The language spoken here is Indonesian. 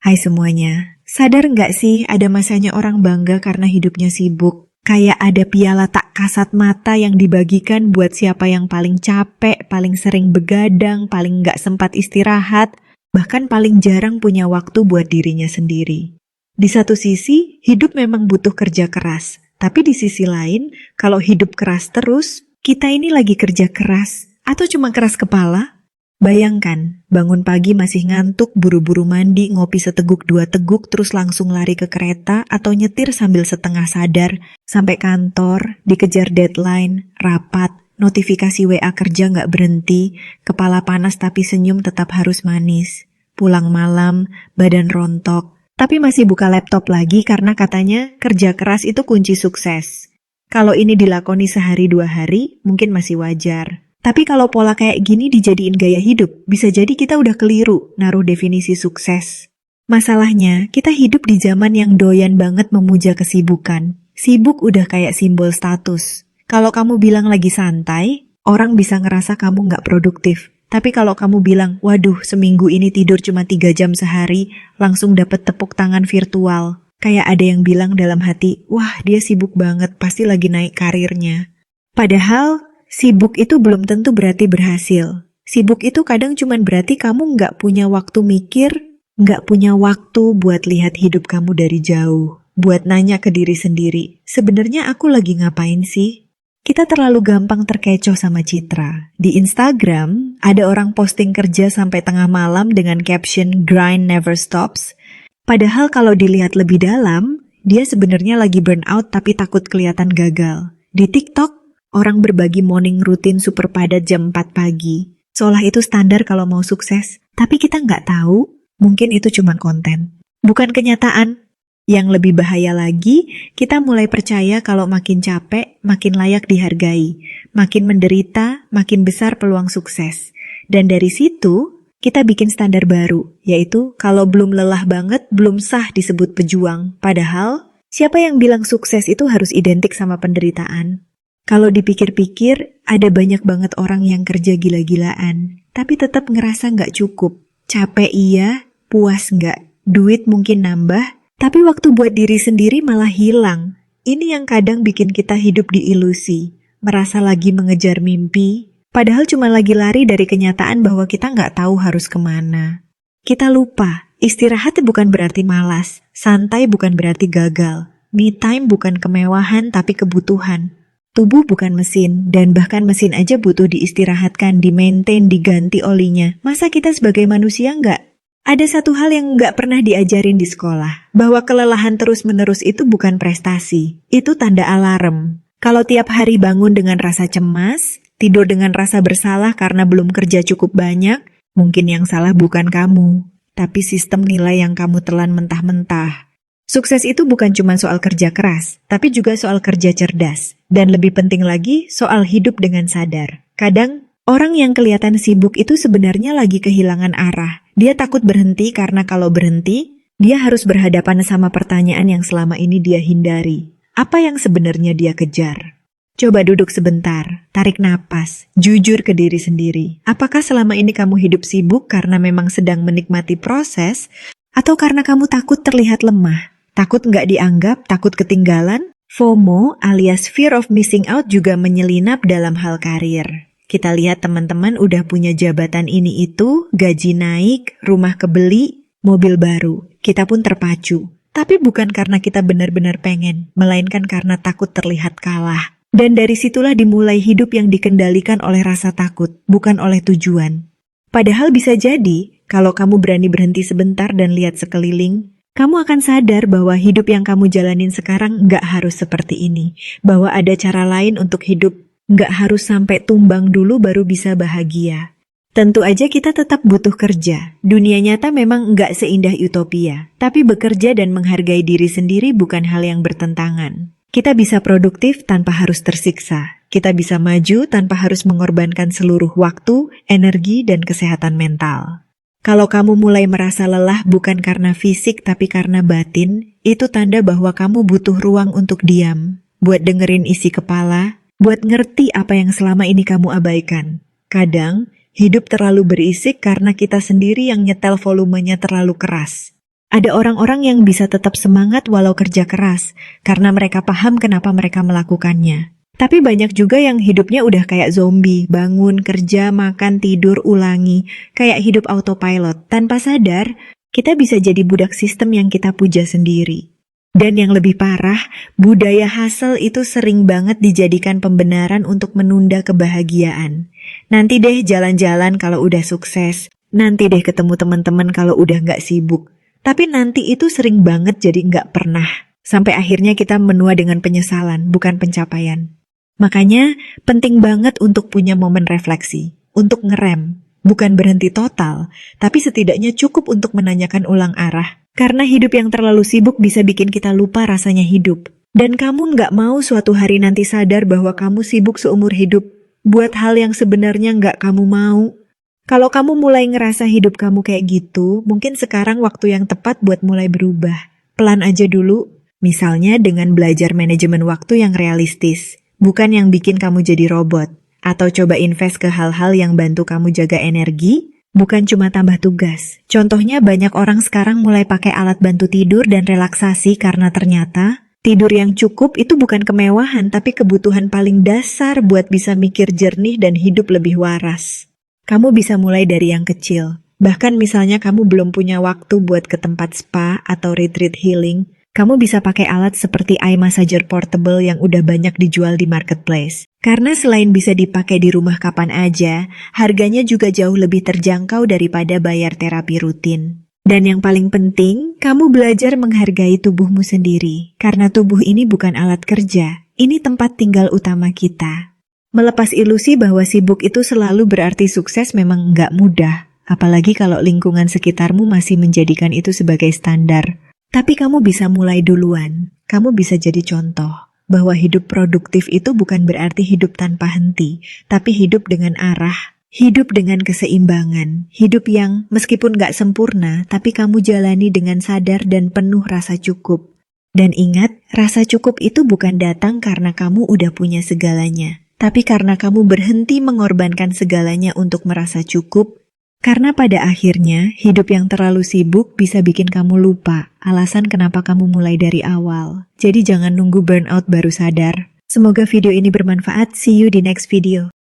Hai semuanya, sadar nggak sih ada masanya orang bangga karena hidupnya sibuk? Kayak ada piala tak kasat mata yang dibagikan buat siapa yang paling capek, paling sering begadang, paling nggak sempat istirahat, bahkan paling jarang punya waktu buat dirinya sendiri. Di satu sisi, hidup memang butuh kerja keras. Tapi di sisi lain, kalau hidup keras terus, kita ini lagi kerja keras atau cuma keras kepala? Bayangkan, bangun pagi masih ngantuk, buru-buru mandi, ngopi seteguk dua teguk, terus langsung lari ke kereta atau nyetir sambil setengah sadar, sampai kantor, dikejar deadline, rapat, notifikasi WA kerja nggak berhenti, kepala panas tapi senyum tetap harus manis, pulang malam, badan rontok, tapi masih buka laptop lagi karena katanya kerja keras itu kunci sukses. Kalau ini dilakoni sehari dua hari, mungkin masih wajar. Tapi kalau pola kayak gini dijadiin gaya hidup, bisa jadi kita udah keliru naruh definisi sukses. Masalahnya, kita hidup di zaman yang doyan banget memuja kesibukan. Sibuk udah kayak simbol status. Kalau kamu bilang lagi santai, orang bisa ngerasa kamu nggak produktif. Tapi kalau kamu bilang, waduh seminggu ini tidur cuma 3 jam sehari, langsung dapet tepuk tangan virtual. Kayak ada yang bilang dalam hati, wah dia sibuk banget, pasti lagi naik karirnya. Padahal, sibuk itu belum tentu berarti berhasil. Sibuk itu kadang cuma berarti kamu nggak punya waktu mikir, nggak punya waktu buat lihat hidup kamu dari jauh, buat nanya ke diri sendiri, sebenarnya aku lagi ngapain sih? Kita terlalu gampang terkecoh sama citra. Di Instagram, ada orang posting kerja sampai tengah malam dengan caption "Grind never stops". Padahal kalau dilihat lebih dalam, dia sebenarnya lagi burnout tapi takut kelihatan gagal. Di TikTok, orang berbagi morning rutin super padat jam 4 pagi. Seolah itu standar kalau mau sukses. Tapi kita nggak tahu, mungkin itu cuma konten. Bukan kenyataan. Yang lebih bahaya lagi, kita mulai percaya kalau makin capek, makin layak dihargai. Makin menderita, makin besar peluang sukses. Dan dari situ, kita bikin standar baru. Yaitu, kalau belum lelah banget, belum sah disebut pejuang. Padahal, siapa yang bilang sukses itu harus identik sama penderitaan? Kalau dipikir-pikir, ada banyak banget orang yang kerja gila-gilaan, tapi tetap ngerasa nggak cukup. Capek iya, puas nggak, duit mungkin nambah, tapi waktu buat diri sendiri malah hilang. Ini yang kadang bikin kita hidup di ilusi, merasa lagi mengejar mimpi, padahal cuma lagi lari dari kenyataan bahwa kita nggak tahu harus kemana. Kita lupa, istirahat bukan berarti malas, santai bukan berarti gagal, me time bukan kemewahan tapi kebutuhan. Tubuh bukan mesin, dan bahkan mesin aja butuh diistirahatkan, di-maintain, diganti olinya. Masa kita sebagai manusia nggak? Ada satu hal yang nggak pernah diajarin di sekolah, bahwa kelelahan terus-menerus itu bukan prestasi. Itu tanda alarm. Kalau tiap hari bangun dengan rasa cemas, tidur dengan rasa bersalah karena belum kerja cukup banyak, mungkin yang salah bukan kamu, tapi sistem nilai yang kamu telan mentah-mentah. Sukses itu bukan cuma soal kerja keras, tapi juga soal kerja cerdas. Dan lebih penting lagi, soal hidup dengan sadar. Kadang, orang yang kelihatan sibuk itu sebenarnya lagi kehilangan arah. Dia takut berhenti karena kalau berhenti, dia harus berhadapan sama pertanyaan yang selama ini dia hindari. Apa yang sebenarnya dia kejar? Coba duduk sebentar, tarik napas, jujur ke diri sendiri. Apakah selama ini kamu hidup sibuk karena memang sedang menikmati proses, atau karena kamu takut terlihat lemah? Takut nggak dianggap, takut ketinggalan? FOMO alias fear of missing out juga menyelinap dalam hal karir. Kita lihat teman-teman udah punya jabatan ini itu, gaji naik, rumah kebeli, mobil baru. Kita pun terpacu. Tapi bukan karena kita benar-benar pengen, melainkan karena takut terlihat kalah. Dan dari situlah dimulai hidup yang dikendalikan oleh rasa takut, bukan oleh tujuan. Padahal bisa jadi, kalau kamu berani berhenti sebentar dan lihat sekeliling, kamu akan sadar bahwa hidup yang kamu jalanin sekarang nggak harus seperti ini. Bahwa ada cara lain untuk hidup, nggak harus sampai tumbang dulu baru bisa bahagia. Tentu aja kita tetap butuh kerja. Dunia nyata memang nggak seindah utopia. Tapi bekerja dan menghargai diri sendiri bukan hal yang bertentangan. Kita bisa produktif tanpa harus tersiksa. Kita bisa maju tanpa harus mengorbankan seluruh waktu, energi, dan kesehatan mental. Kalau kamu mulai merasa lelah bukan karena fisik tapi karena batin, itu tanda bahwa kamu butuh ruang untuk diam, buat dengerin isi kepala, buat ngerti apa yang selama ini kamu abaikan. Kadang, hidup terlalu berisik karena kita sendiri yang nyetel volumenya terlalu keras. Ada orang-orang yang bisa tetap semangat walau kerja keras, karena mereka paham kenapa mereka melakukannya. Tapi banyak juga yang hidupnya udah kayak zombie, bangun, kerja, makan, tidur, ulangi, kayak hidup autopilot. Tanpa sadar, kita bisa jadi budak sistem yang kita puja sendiri. Dan yang lebih parah, budaya hustle itu sering banget dijadikan pembenaran untuk menunda kebahagiaan. Nanti deh jalan-jalan kalau udah sukses, nanti deh ketemu teman-teman kalau udah nggak sibuk. Tapi nanti itu sering banget jadi nggak pernah. Sampai akhirnya kita menua dengan penyesalan, bukan pencapaian. Makanya penting banget untuk punya momen refleksi, untuk ngerem, bukan berhenti total, tapi setidaknya cukup untuk menanyakan ulang arah. Karena hidup yang terlalu sibuk bisa bikin kita lupa rasanya hidup. Dan kamu nggak mau suatu hari nanti sadar bahwa kamu sibuk seumur hidup, buat hal yang sebenarnya nggak kamu mau. Kalau kamu mulai ngerasa hidup kamu kayak gitu, mungkin sekarang waktu yang tepat buat mulai berubah. Pelan aja dulu, misalnya dengan belajar manajemen waktu yang realistis. Bukan yang bikin kamu jadi robot. Atau coba invest ke hal-hal yang bantu kamu jaga energi, bukan cuma tambah tugas. Contohnya banyak orang sekarang mulai pakai alat bantu tidur dan relaksasi karena ternyata tidur yang cukup itu bukan kemewahan tapi kebutuhan paling dasar buat bisa mikir jernih dan hidup lebih waras. Kamu bisa mulai dari yang kecil. Bahkan misalnya kamu belum punya waktu buat ke tempat spa atau retreat healing, kamu bisa pakai alat seperti eye massager portable yang udah banyak dijual di marketplace. Karena selain bisa dipakai di rumah kapan aja, harganya juga jauh lebih terjangkau daripada bayar terapi rutin. Dan yang paling penting, kamu belajar menghargai tubuhmu sendiri. Karena tubuh ini bukan alat kerja, ini tempat tinggal utama kita. Melepas ilusi bahwa sibuk itu selalu berarti sukses memang nggak mudah. Apalagi kalau lingkungan sekitarmu masih menjadikan itu sebagai standar. Tapi kamu bisa mulai duluan. Kamu bisa jadi contoh bahwa hidup produktif itu bukan berarti hidup tanpa henti, tapi hidup dengan arah, hidup dengan keseimbangan, hidup yang meskipun gak sempurna, tapi kamu jalani dengan sadar dan penuh rasa cukup. Dan ingat, rasa cukup itu bukan datang karena kamu udah punya segalanya, tapi karena kamu berhenti mengorbankan segalanya untuk merasa cukup. Karena pada akhirnya, hidup yang terlalu sibuk bisa bikin kamu lupa alasan kenapa kamu mulai dari awal. Jadi jangan nunggu burnout baru sadar. Semoga video ini bermanfaat. See you di next video.